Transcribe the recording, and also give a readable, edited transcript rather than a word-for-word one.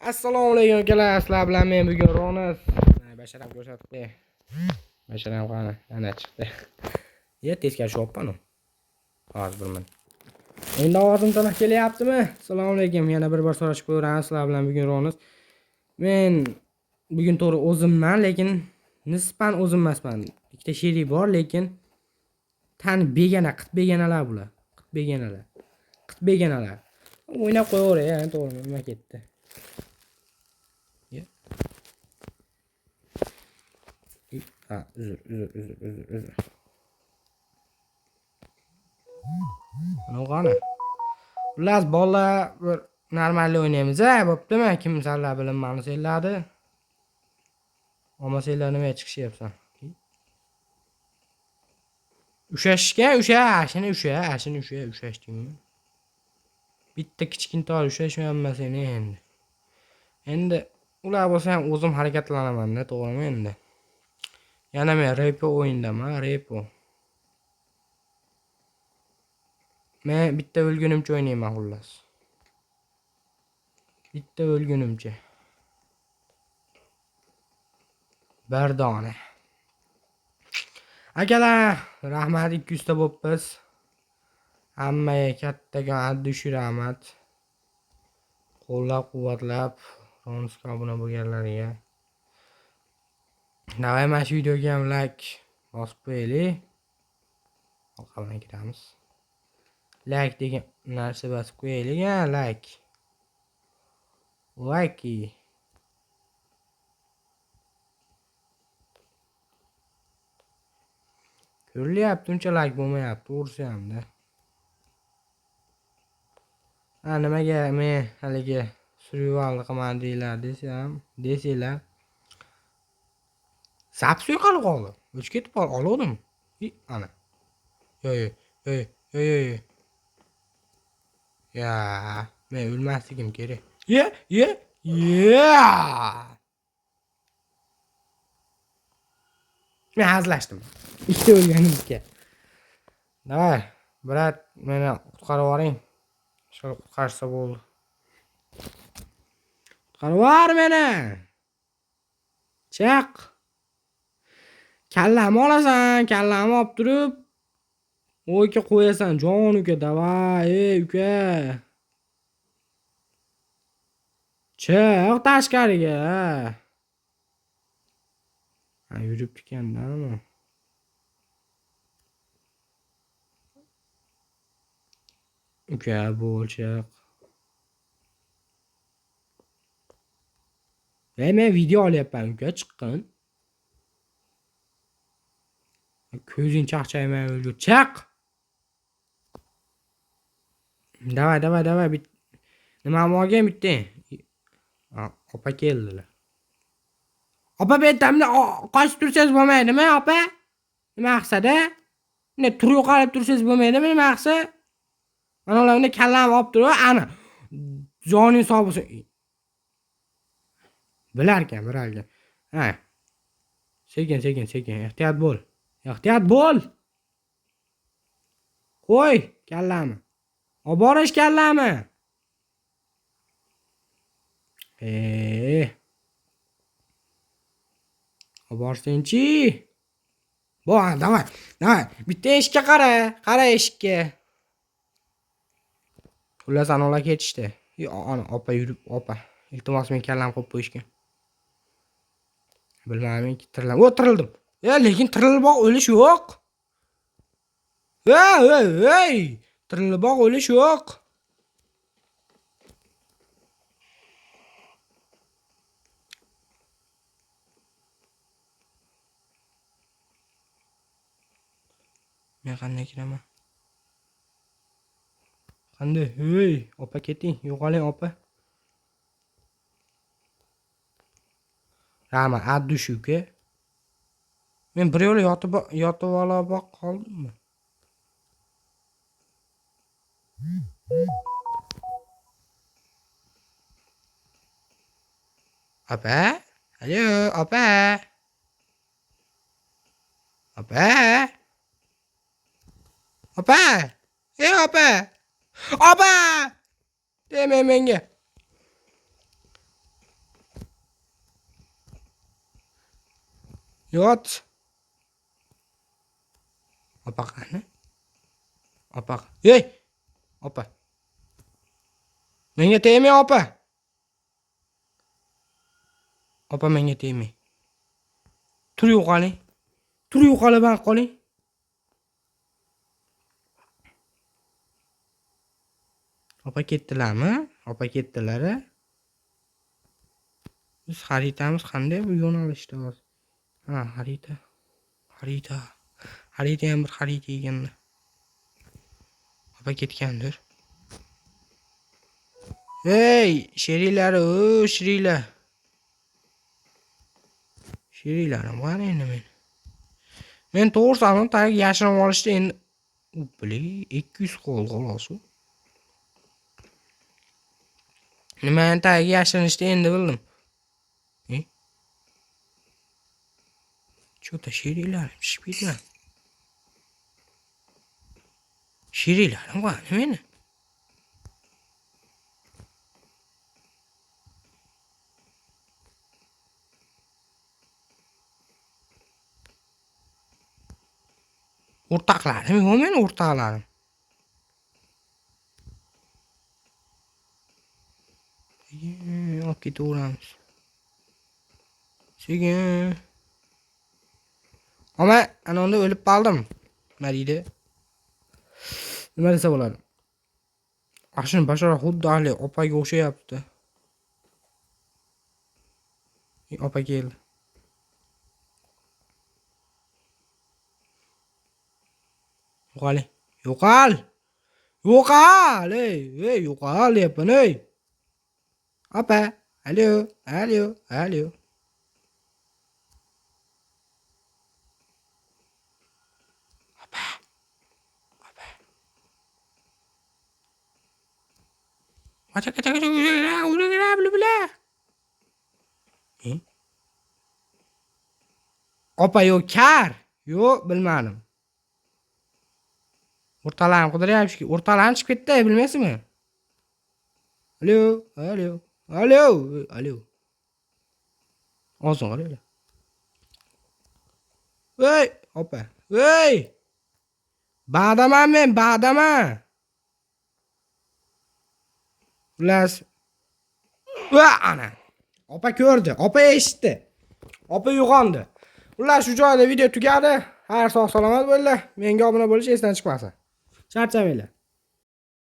Assalomu alaykum akalar, sizlar bilan men bugun Ronas. Basharam ko'rsatdi. Basharam qani, ana chiqdi. Ye teskari shoppan u. Hozir birman. Endi ovozim to'liq kelyaptimi? Assalomu alaykum. Yana bir bor so'rashib qo'yaramiz sizlar bilan bugun Ronas. Men bugun to'g'ri o'zimman, lekin nisban o'zim emasman. Ikkita sherik bor, lekin tan begona, qit begonalar bular. Qit begonalar. Qit begonalar. O'ynab qo'yaver, to'g'ri, nima ketdi. Ha, uzr. Mana qani. Xullas, bolalar bir normal o'ynaymiz, bo'ptimi? Kim sizlar bilinmani selladi? Ammo senlar nima chiqishyapsan? Ushashga, ushdingmi? Bitta kichkintoy ushashmayapman seni endi. Endi ular bo'lsa ham o'zim harakatlanaman-da, to'g'rimi endi? Yana men repo o'yindaman, repo. Men bitta o'lgunimcha o'ynayman xullas. Bitta o'lgunimcha. Bardona. Akalar, rahmat 200 ta bo'pmiz. Hammaga kattaga addush rahmat. Qo'llab-quvvatlab, Ronusga obuna bo'lganlarga. Davay mana shu videoga ham like bosib qo'yaylik. Orqadan kiramiz. Like degan narsa bosib qo'yaylik, like. Like. Ko'rilyapti, uncha like bo'lmayapti, to'g'risi hamda. Nimaga men haligi survival qilaman desanglar. Sapsi yo'qolib qoldi. O'chib ketib oldim. Ana. Yo. Ya, men o'lmasligim kerak. Ya. Men hazlashdim. Ikkita o'lganimizga. Davay, brat, meni qutqarib yuboring. Shol qutqarsa bo'ldi. Qutqarib yubor meni. Chaq. Kallamni olasan, kallamni olib turib, o'yga qo'yasan, jon uka, davay, uka. Chiq tashqariga. Yurib ekan-da. Uka, bo'lchiq. Men video olyapman, uka, chiqqin. Ko'zing chaqchaymay o'lgur. Chaq. Davay. Nima olgan bitta? Opa keldilar. Opa, betamni qochib tursangiz bo'lmaydimi, opa? Nima qilsa-da? Ne tur yo'qolib tursangiz bo'lmaydimi, nima qilsa? Mana ularni kallamni olib turib, ana. Joning sog' bo'lsin. Bilarkan. Ha. Sekin, ehtiyot bo'l. Qo'y kallamni. Olib borish kallamni. Olib borsinchi. Davay. Bitta eshikka qara eshikka. Xullas anolar ketishdi. Ana opa yurib, opa. Iltimos men kallam qo'yib qo'yishgan. Bilmayman, tirildim. Lekin tirilib o'lish yo'q. Tirilib o'lish yo'q. Men qanday kiraman? Qanday? Opa keting, yo'qoling opa. Rahmat, addush uka. Men bir yo'l yotib olib qoldimmi? Opa? Alo, opa. Opa. Opa! Deme menga. Yot. Opa qani? Opa. Ey! Opa. Menga tegmay, opa. Opa menga tegmay. Tur yo'qoling. Tur yo'qolib qoling. Opa ketdilarmi? Opa ketdilar. Biz xaritamiz qanday bu yo'nalishda hozir? Ha, xarita. Xarita ham bir xarita ekanda. Opa ketgandir. Hey, sheringlar, o, sheringlar. Sheringlarim qani endi men? Men to'g'risini tag yashirinib olishdi endi. Bili 200 qo'l xolos. Nimani tag yashirinishdi endi bildim. Cho'ta sheringlarim chiqib ketgan. Sheringlarim qani meni? O'rtoqlarim yo'q meni o'rtoqlarim. Olib ketaveramiz. Sekin. Ama ana onda o'lib qoldim. Nima deydi? Nima desa bo'ladi? Ashin bashara xuddi hali opaga o'xshayapti. Opa keldi. Yo'qol. Yo'qol. Yo'qol. Ey, yo'qol deyapman, ey. Opa, alo. Opa yo'q, kar. Yo'q, bilmadim. O'rtalarni qidiryapti. O'rtalarni chiqib ketdi, bilmaysizmi? Alo. Ozun qaraylar. Voy, opa. Voy. Ba'daman men, ba'daman. Xullas. Va ana. Opa ko'rdi, opa eshitdi. Opa uyg'ondi. Xullas shu joyda video tugadi. Har sog' salomat bo'linglar. Menga obuna bo'lish esdan chiqmasin. Charchamanglar.